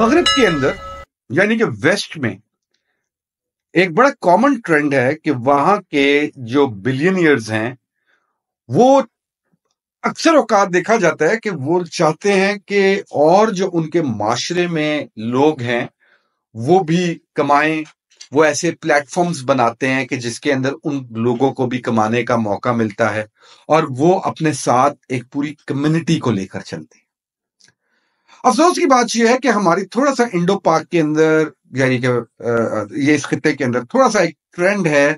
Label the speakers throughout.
Speaker 1: मगरिब के अंदर यानी कि वेस्ट में एक बड़ा कॉमन ट्रेंड है कि वहां के जो बिलियनियर्स हैं वो अक्सर औकात देखा जाता है कि वो चाहते हैं कि और जो उनके माशरे में लोग हैं वो भी कमाएं। वो ऐसे प्लेटफॉर्म्स बनाते हैं कि जिसके अंदर उन लोगों को भी कमाने का मौका मिलता है और वो अपने साथ एक पूरी कम्युनिटी को लेकर चलते हैं। अफसोस की बात यह है कि हमारी थोड़ा सा इंडो पाक के अंदर यानी कि ये इस खित्ते के अंदर थोड़ा सा एक ट्रेंड है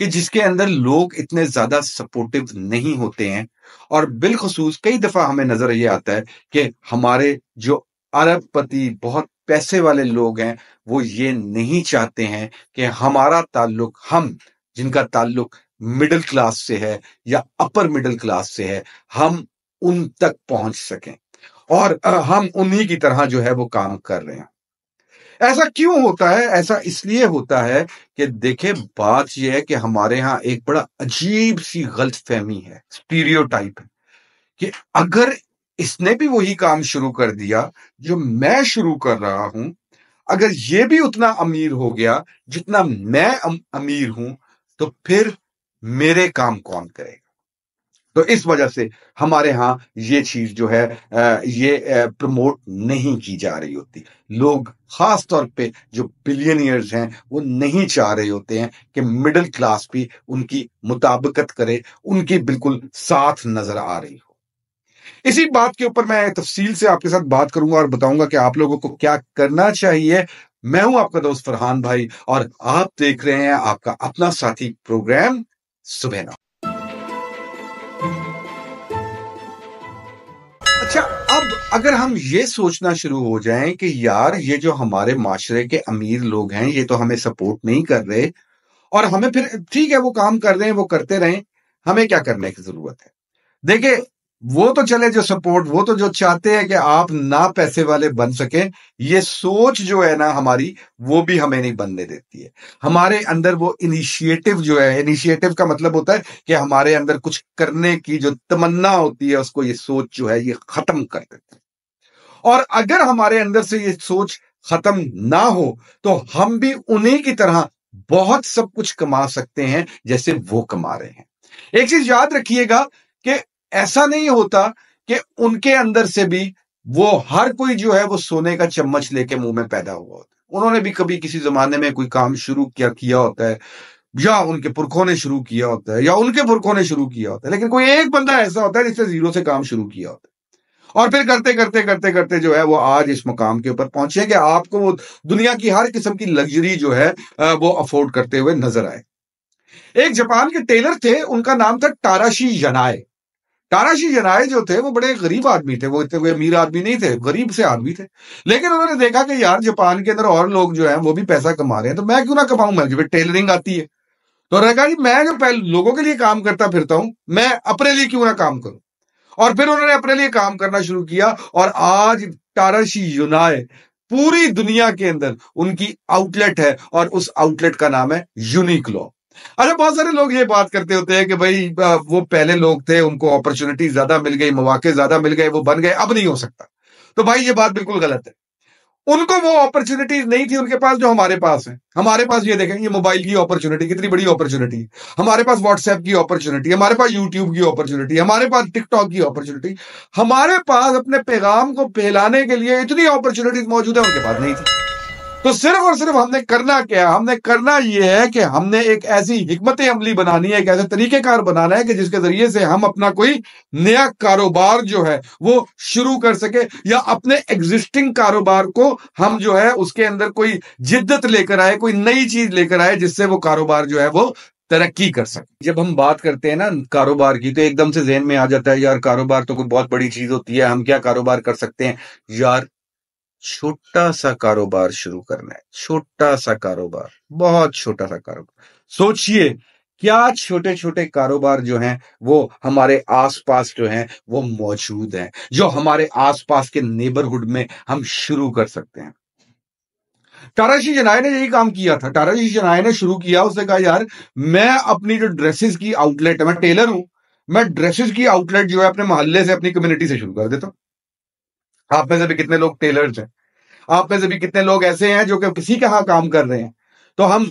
Speaker 1: कि जिसके अंदर लोग इतने ज्यादा सपोर्टिव नहीं होते हैं। और बिलखसूस कई दफा हमें नजर ये आता है कि हमारे जो अरबपति बहुत पैसे वाले लोग हैं वो ये नहीं चाहते हैं कि हमारा ताल्लुक, हम जिनका ताल्लुक मिडिल क्लास से है या अपर मिडिल क्लास से है, हम उन तक पहुंच सकें और हम उन्हीं की तरह जो है वो काम कर रहे हैं। ऐसा क्यों होता है? ऐसा इसलिए होता है कि देखिए, बात यह है कि हमारे यहाँ एक बड़ा अजीब सी गलतफहमी है, स्टीरियोटाइप है कि अगर इसने भी वही काम शुरू कर दिया जो मैं शुरू कर रहा हूं, अगर ये भी उतना अमीर हो गया जितना मैं अमीर हूं, तो फिर मेरे काम कौन करेगा? तो इस वजह से हमारे यहाँ ये चीज जो है ये प्रमोट नहीं की जा रही होती। लोग खास तौर पे जो बिलियनियर्स हैं वो नहीं चाह रहे होते हैं कि मिडिल क्लास भी उनकी मुताबिकत करे, उनकी बिल्कुल साथ नजर आ रही हो। इसी बात के ऊपर मैं तफसील से आपके साथ बात करूंगा और बताऊंगा कि आप लोगों को क्या करना चाहिए। मैं हूं आपका दोस्त फरहान भाई और आप देख रहे हैं आपका अपना साथी प्रोग्राम सुबह नौ। अच्छा, अब अगर हम ये सोचना शुरू हो जाएं कि यार ये जो हमारे माशरे के अमीर लोग हैं ये तो हमें सपोर्ट नहीं कर रहे और हमें फिर ठीक है वो काम कर रहे हैं वो करते रहें, हमें क्या करने की जरूरत है? देखिए, वो तो चले जो सपोर्ट, वो तो जो चाहते हैं कि आप ना पैसे वाले बन सकें, ये सोच जो है ना हमारी, वो भी हमें नहीं बनने देती है। हमारे अंदर वो इनिशिएटिव जो है, इनिशिएटिव का मतलब होता है कि हमारे अंदर कुछ करने की जो तमन्ना होती है उसको ये सोच जो है ये खत्म कर देती है। और अगर हमारे अंदर से ये सोच खत्म ना हो तो हम भी उन्हीं की तरह बहुत सब कुछ कमा सकते हैं जैसे वो कमा रहे हैं। एक चीज याद रखिएगा कि ऐसा नहीं होता कि उनके अंदर से भी वो हर कोई जो है वो सोने का चम्मच लेके मुंह में पैदा हुआ होता है। उन्होंने भी कभी किसी जमाने में कोई काम शुरू किया होता है, या उनके पुरखों ने शुरू किया होता है, या उनके पुरखों ने शुरू किया होता है, लेकिन कोई एक बंदा ऐसा होता है जिसने जीरो से काम शुरू किया होता है और फिर करते करते करते करते जो है वो आज इस मुकाम के ऊपर पहुंचे कि आपको वो दुनिया की हर किस्म की लग्जरी जो है वो अफोर्ड करते हुए नजर आए। एक जापान के टेलर थे, उनका नाम था ताराशी यनाए। ताराशी यनाए जो थे वो बड़े गरीब आदमी थे, वो इतने कोई अमीर आदमी नहीं थे, गरीब से आदमी थे। लेकिन उन्होंने देखा कि यार जापान के अंदर और लोग जो हैं वो भी पैसा कमा रहे हैं, तो मैं क्यों ना कमाऊं, मुझे भी टेलरिंग आती है। तो उन्होंने कहा जी मैं जो पहले लोगों के लिए काम करता फिरता हूं, मैं अपने लिए क्यों ना काम करूं। और फिर उन्होंने अपने लिए काम करना शुरू किया और आज ताराशी यूनाए पूरी दुनिया के अंदर उनकी आउटलेट है और उस आउटलेट का नाम है यूनिक्लो। अच्छा, बहुत सारे लोग ये बात करते होते हैं कि भाई वो पहले लोग थे, उनको अपॉर्चुनिटी ज्यादा मिल गई, मौके ज्यादा मिल गए, वो बन गए, अब नहीं हो सकता। तो भाई ये बात बिल्कुल गलत है। उनको वो अपॉर्चुनिटीज नहीं थी उनके पास जो हमारे पास है। हमारे पास ये देखें, ये मोबाइल की अपॉर्चुनिटी कितनी बड़ी अपॉर्चुनिटी है, हमारे पास व्हाट्सएप की अपॉर्चुनिटी, हमारे पास यूट्यूब की अपॉर्चुनिटी, हमारे पास टिकटॉक की अपॉर्चुनिटी, हमारे पास अपने पैगाम को फैलाने के लिए इतनी अपॉर्चुनिटीज मौजूद है, उनके पास नहीं थी। तो सिर्फ और सिर्फ हमने करना क्या है? हमने करना यह है कि हमने एक ऐसी हिकमत अमली बनानी है, एक ऐसे तरीकेकार बनाना है कि जिसके जरिए से हम अपना कोई नया कारोबार जो है वो शुरू कर सके, या अपने एग्जिस्टिंग कारोबार को हम जो है उसके अंदर कोई जिद्दत लेकर आए, कोई नई चीज लेकर आए जिससे वो कारोबार जो है वो तरक्की कर सके। जब हम बात करते हैं ना कारोबार की, तो एकदम से ज़हन में आ जाता है यार कारोबार तो कोई बहुत बड़ी चीज होती है, हम क्या कारोबार कर सकते हैं? यार छोटा सा कारोबार शुरू करना है, छोटा सा कारोबार, बहुत छोटा सा कारोबार। सोचिए क्या छोटे छोटे कारोबार जो हैं वो हमारे आसपास जो हैं वो मौजूद हैं, जो हमारे आसपास के नेबरहुड में हम शुरू कर सकते हैं। ताराशी जनाए ने यही काम किया था। ताराशी जनाए ने शुरू किया, उसने कहा यार मैं अपनी जो ड्रेसेस की आउटलेट है, मैं टेलर हूं, मैं ड्रेसेस की आउटलेट जो है अपने मोहल्ले से, अपनी कम्युनिटी से शुरू कर देता हूं। आप में से भी कितने लोग टेलर्स हैं? आप में से भी कितने लोग ऐसे हैं जो कि किसी के यहाँ काम कर रहे हैं, तो हम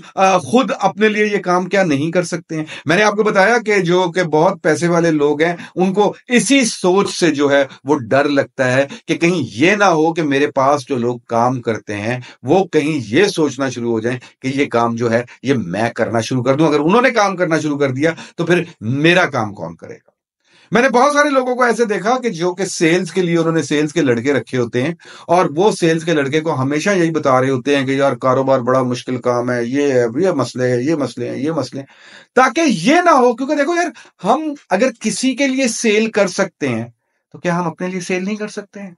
Speaker 1: खुद अपने लिए ये काम क्या नहीं कर सकते हैं? मैंने आपको बताया कि जो कि बहुत पैसे वाले लोग हैं, उनको इसी सोच से जो है वो डर लगता है कि कहीं ये ना हो कि मेरे पास जो लोग काम करते हैं, वो कहीं ये सोचना शुरू हो जाएं कि ये काम जो है ये मैं करना शुरू कर दूं। अगर उन्होंने काम करना शुरू कर दिया तो फिर मेरा काम कौन करेगा? मैंने बहुत सारे लोगों को ऐसे देखा कि जो कि सेल्स के लिए उन्होंने सेल्स के लड़के रखे होते हैं, और वो सेल्स के लड़के को हमेशा यही बता रहे होते हैं कि यार कारोबार बड़ा मुश्किल काम है, ये है, ये मसले हैं, ये मसले हैं, ये मसले हैं, ताकि ये ना हो। क्योंकि देखो यार, हम अगर किसी के लिए सेल कर सकते हैं, तो क्या हम अपने लिए सेल नहीं कर सकते हैं?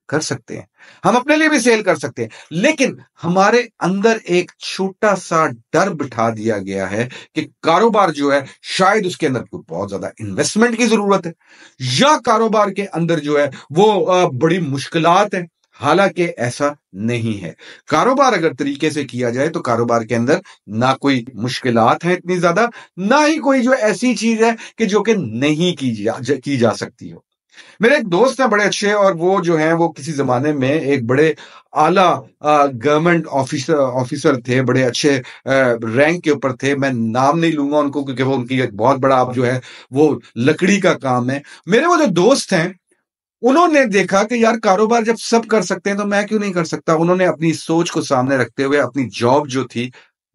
Speaker 1: कर सकते हैं। हम अपने लिए भी सेल कर सकते हैं, लेकिन हमारे अंदर एक छोटा-सा डर बिठा दिया गया है कि कारोबार जो है, शायद उसके अंदर कोई बहुत ज़्यादा इन्वेस्टमेंट की ज़रूरत है, या कारोबार के अंदर जो है वो बड़ी मुश्किलात हैं। हालाँकि ऐसा नहीं है। कारोबार अगर तरीके से किया जाए, तो कारोबार के अंदर ना कोई मुश्किलात हैं इतनी ज़्यादा, ना ही कोई जो ऐसी चीज़ है कि जो कि नहीं की जा सकती हो। मेरे एक दोस्त हैं बड़े अच्छे, और वो जो हैं वो किसी ज़माने में एक बड़े आला गवर्नमेंट ऑफिसर थे, बड़े अच्छे रैंक के ऊपर थे। मैं नाम नहीं लूँगा उनको, क्योंकि वो उनकी एक बहुत बड़ा अब जो है वो लकड़ी का काम है। मेरे वो जो दोस्त हैं, उन्होंने देखा कि यार कारोबार जब सब कर सकते हैं तो मैं क्यों नहीं कर सकता? उन्होंने अपनी सोच को सामने रखते हुए अपनी जॉब जो थी,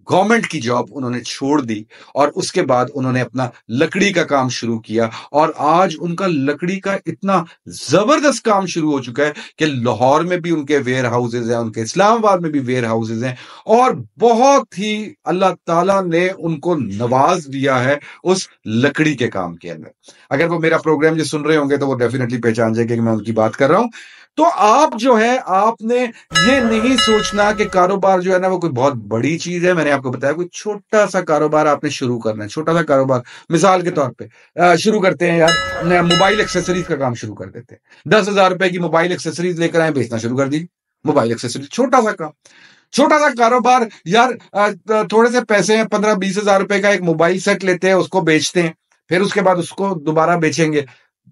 Speaker 1: गवर्नमेंट की जॉब, उन्होंने छोड़ दी, और उसके बाद उन्होंने अपना लकड़ी का काम शुरू किया, और आज उनका लकड़ी का इतना जबरदस्त काम शुरू हो चुका है कि लाहौर में भी उनके वेयर हाउसेज हैं, उनके इस्लामाबाद में भी वेयर हाउसेज हैं, और बहुत ही अल्लाह ताला ने उनको नवाज दिया है उस लकड़ी के काम के अंदर। अगर वो मेरा प्रोग्राम जो सुन रहे होंगे तो वो डेफिनेटली पहचान जाएंगे कि मैं उनकी बात कर रहा हूं। तो आप जो है, आपने ये नहीं सोचना कि कारोबार जो है ना वो कोई बहुत बड़ी चीज है। मैंने आपको बताया कोई छोटा सा कारोबार आपने शुरू करना है, छोटा सा कारोबार। मिसाल के तौर पे शुरू करते हैं यार, मोबाइल एक्सेसरीज का काम शुरू कर देते हैं। 10,000 रुपए की मोबाइल एक्सेसरीज लेकर आए, बेचना शुरू कर दी। मोबाइल एक्सेसरीज छोटा सा काम, छोटा सा कारोबार यार। थोड़े से पैसे हैं, 15-20 हजार रुपए का एक मोबाइल सेट लेते हैं, उसको बेचते हैं, फिर उसके बाद उसको दोबारा बेचेंगे,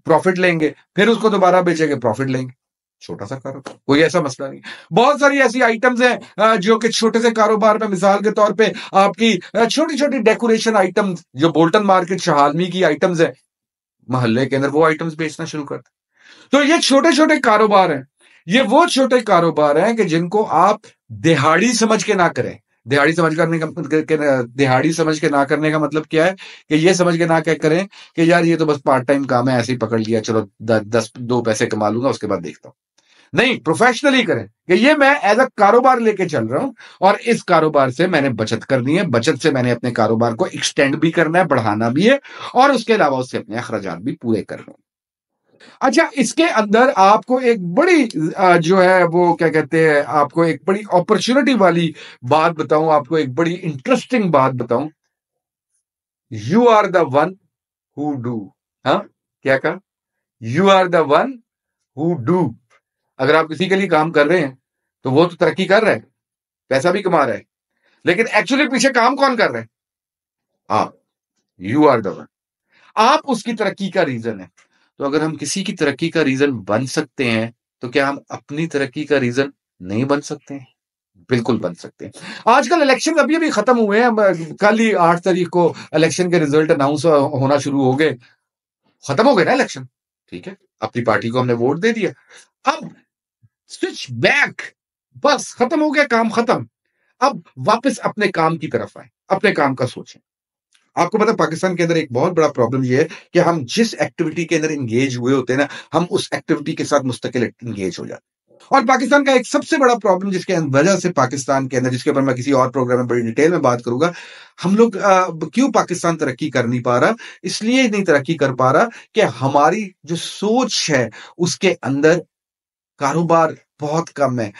Speaker 1: प्रॉफिट लेंगे, फिर उसको दोबारा बेचेंगे, प्रॉफिट लेंगे। छोटा सा कारोबार, कोई ऐसा मसला नहीं। बहुत सारी ऐसी आइटम्स हैं जो कि छोटे से कारोबार में, मिसाल के तौर पे आपकी छोटी छोटी डेकोरेशन आइटम्स, जो बोल्टन मार्केट शहालमी की आइटम्स है मोहल्ले के अंदर, वो आइटम्स बेचना शुरू कर दे। तो ये छोटे छोटे कारोबार हैं। ये वो छोटे कारोबार हैं कि जिनको आप दिहाड़ी समझ के ना करें। दिहाड़ी समझ करने का दिहाड़ी समझ के ना करने का मतलब क्या है? कि ये समझ के ना क्या करें कि यार ये तो बस पार्ट टाइम काम है, ऐसे ही पकड़ लिया, चलो 10 2 पैसे कमा लूंगा, उसके बाद देखता हूं। नहीं, प्रोफेशनली करें कि ये मैं एज अ कारोबार लेके चल रहा हूं, और इस कारोबार से मैंने बचत करनी है, बचत से मैंने अपने कारोबार को एक्सटेंड भी करना है, बढ़ाना भी है, और उसके अलावा उससे अपने अखराजात भी पूरे करने हैं। अच्छा, इसके अंदर आपको एक बड़ी जो है वो क्या कहते हैं, आपको एक बड़ी अपॉर्चुनिटी वाली बात बताऊं, आपको एक बड़ी इंटरेस्टिंग बात बताऊं। You are the one who do. हाँ, क्या कहा? You are the one who do. अगर आप किसी के लिए काम कर रहे हैं, तो वो तो तरक्की कर रहा है, पैसा भी कमा रहा है, लेकिन एक्चुअली पीछे काम कौन कर रहा है? आप। You are the one. आप उसकी तरक्की का रीजन है। तो अगर हम किसी की तरक्की का रीजन बन सकते हैं, तो क्या हम अपनी तरक्की का रीजन नहीं बन सकते हैं? बिल्कुल बन सकते हैं। आजकल इलेक्शन अभी अभी खत्म हुए हैं, कल ही 8 तारीख को इलेक्शन के रिजल्ट अनाउंस होना शुरू हो गए। खत्म हो गए ना इलेक्शन, ठीक है, अपनी पार्टी को हमने वोट दे दिया। अब स्विच बैक, बस खत्म हो गया, काम खत्म। अब वापस अपने काम की तरफ आए, अपने काम का सोचें। आपको पता है पाकिस्तान के अंदर एक बहुत बड़ा प्रॉब्लम ये है कि हम जिस एक्टिविटी के अंदर एंगेज हुए होते हैं ना, हम उस एक्टिविटी के साथ मुस्तकिल एंगेज हो जाते हैं। और पाकिस्तान का एक सबसे बड़ा प्रॉब्लम जिसके वजह से पाकिस्तान के अंदर, जिसके ऊपर मैं किसी और प्रोग्राम में बड़ी डिटेल में बात करूंगा, हम लोग क्यों पाकिस्तान तरक्की कर नहीं पा रहा? इसलिए नहीं तरक्की कर पा रहा कि हमारी जो सोच है उसके अंदर कारोबार बहुत कम है।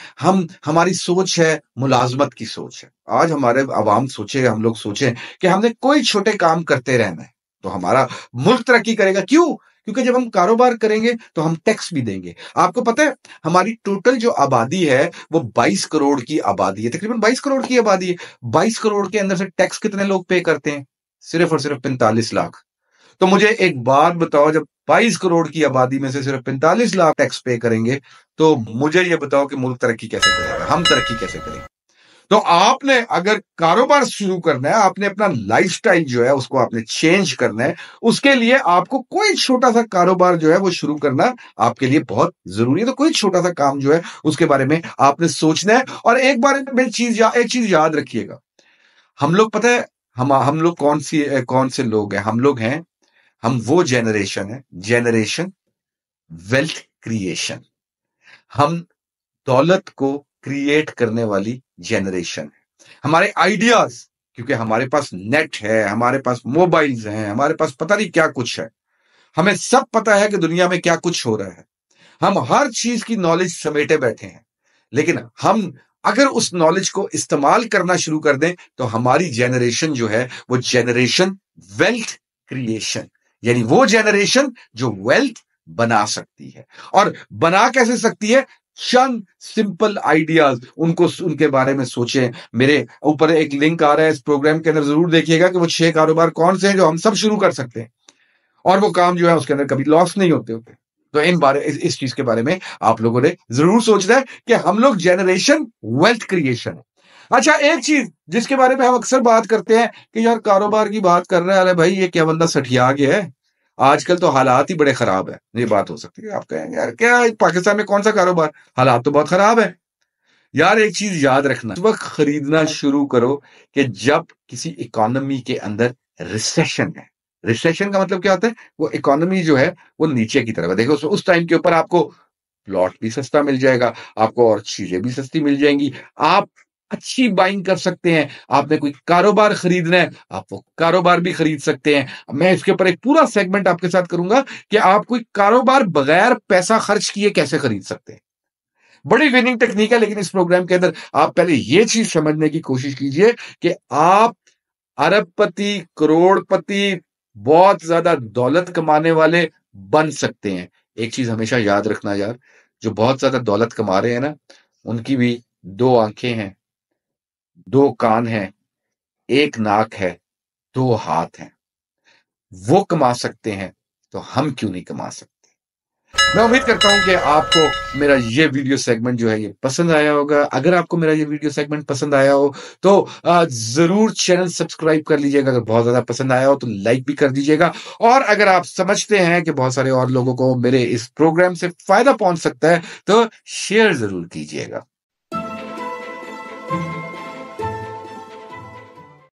Speaker 1: हमारी सोच है, मुलाजमत की सोच है। आज हमारे अवाम सोचे, हम लोग सोचें कि हमने कोई छोटे काम करते रहना है, तो हमारा मुल्क तरक्की करेगा। क्यों? क्योंकि जब हम कारोबार करेंगे तो हम टैक्स भी देंगे। आपको पता है हमारी टोटल जो आबादी है वो 22 करोड़ की आबादी है, तकरीबन 22 करोड़ की आबादी है। 22 करोड़ के अंदर से टैक्स कितने लोग पे करते हैं? सिर्फ और सिर्फ 45 लाख। तो मुझे एक बात बताओ, जब 22 करोड़ की आबादी में से सिर्फ 45 लाख टैक्स पे करेंगे, तो मुझे ये बताओ कि मुल्क तरक्की कैसे करेगा, हम तरक्की कैसे करेंगे? तो आपने अगर कारोबार शुरू करना है, आपने अपना लाइफस्टाइल जो है उसको आपने चेंज करना है, उसके लिए आपको कोई छोटा सा कारोबार जो है वो शुरू करना आपके लिए बहुत जरूरी है। तो कोई छोटा सा काम जो है उसके बारे में आपने सोचना है। और एक बार में एक चीज याद रखिएगा, हम लोग पता है, हम लोग कौन से लोग हैं? हम वो जेनरेशन है, जेनरेशन वेल्थ क्रिएशन। हम दौलत को क्रिएट करने वाली जेनरेशन है। हमारे आइडियाज, क्योंकि हमारे पास नेट है, हमारे पास मोबाइल्स हैं, हमारे पास पता नहीं क्या कुछ है, हमें सब पता है कि दुनिया में क्या कुछ हो रहा है, हम हर चीज की नॉलेज समेटे बैठे हैं। लेकिन हम अगर उस नॉलेज को इस्तेमाल करना शुरू कर दें तो हमारी जेनरेशन जो है वो जेनरेशन वेल्थ क्रिएशन, यानी वो जेनरेशन जो वेल्थ बना सकती है। और बना कैसे सकती है? चंद सिंपल आइडियाज, उनके बारे में सोचें। मेरे ऊपर एक लिंक आ रहा है, इस प्रोग्राम के अंदर जरूर देखिएगा कि वो 6 कारोबार कौन से हैं जो हम सब शुरू कर सकते हैं, और वो काम जो है उसके अंदर कभी लॉस नहीं होते। तो इस चीज के बारे में आप लोगों ने जरूर सोचना है कि हम लोग जेनरेशन वेल्थ क्रिएशन है। अच्छा, एक चीज जिसके बारे में हम अक्सर बात करते हैं कि यार कारोबार की बात कर रहा है, अरे भाई ये क्या बंदा सठिया गया है, आजकल तो हालात ही बड़े खराब है। ये बात हो सकती है, आप कहेंगे यार क्या पाकिस्तान में कौन सा कारोबार, हालात तो बहुत खराब है। यार एक चीज याद रखना, उस वक्त खरीदना शुरू करो कि जब किसी इकोनॉमी के अंदर रिसेशन है। रिसेशन का मतलब क्या होता है? वो इकोनॉमी जो है वो नीचे की तरफ है। देखो उस टाइम के ऊपर आपको प्लॉट भी सस्ता मिल जाएगा, आपको और चीजें भी सस्ती मिल जाएंगी, आप अच्छी बाइंग कर सकते हैं। आपने कोई कारोबार खरीदना है, आप वो कारोबार भी खरीद सकते हैं। मैं इसके ऊपर एक पूरा सेगमेंट आपके साथ करूंगा कि आप कोई कारोबार बगैर पैसा खर्च किए कैसे खरीद सकते हैं। बड़ी विनिंग टेक्निक है, लेकिन इस प्रोग्राम के अंदर आप पहले ये चीज समझने की कोशिश कीजिए कि आप अरबपति, करोड़पति, बहुत ज्यादा दौलत कमाने वाले बन सकते हैं। एक चीज हमेशा याद रखना यार, जो बहुत ज्यादा दौलत कमा रहे हैं ना, उनकी भी 2 आंखें हैं, 2 कान हैं, 1 नाक है, 2 हाथ हैं। वो कमा सकते हैं तो हम क्यों नहीं कमा सकते? मैं उम्मीद करता हूं कि आपको मेरा ये वीडियो सेगमेंट जो है ये पसंद आया होगा। अगर आपको मेरा ये वीडियो सेगमेंट पसंद आया हो तो जरूर चैनल सब्सक्राइब कर लीजिएगा। अगर बहुत ज्यादा पसंद आया हो तो लाइक भी कर दीजिएगा। और अगर आप समझते हैं कि बहुत सारे और लोगों को मेरे इस प्रोग्राम से फायदा पहुंच सकता है तो शेयर जरूर कीजिएगा।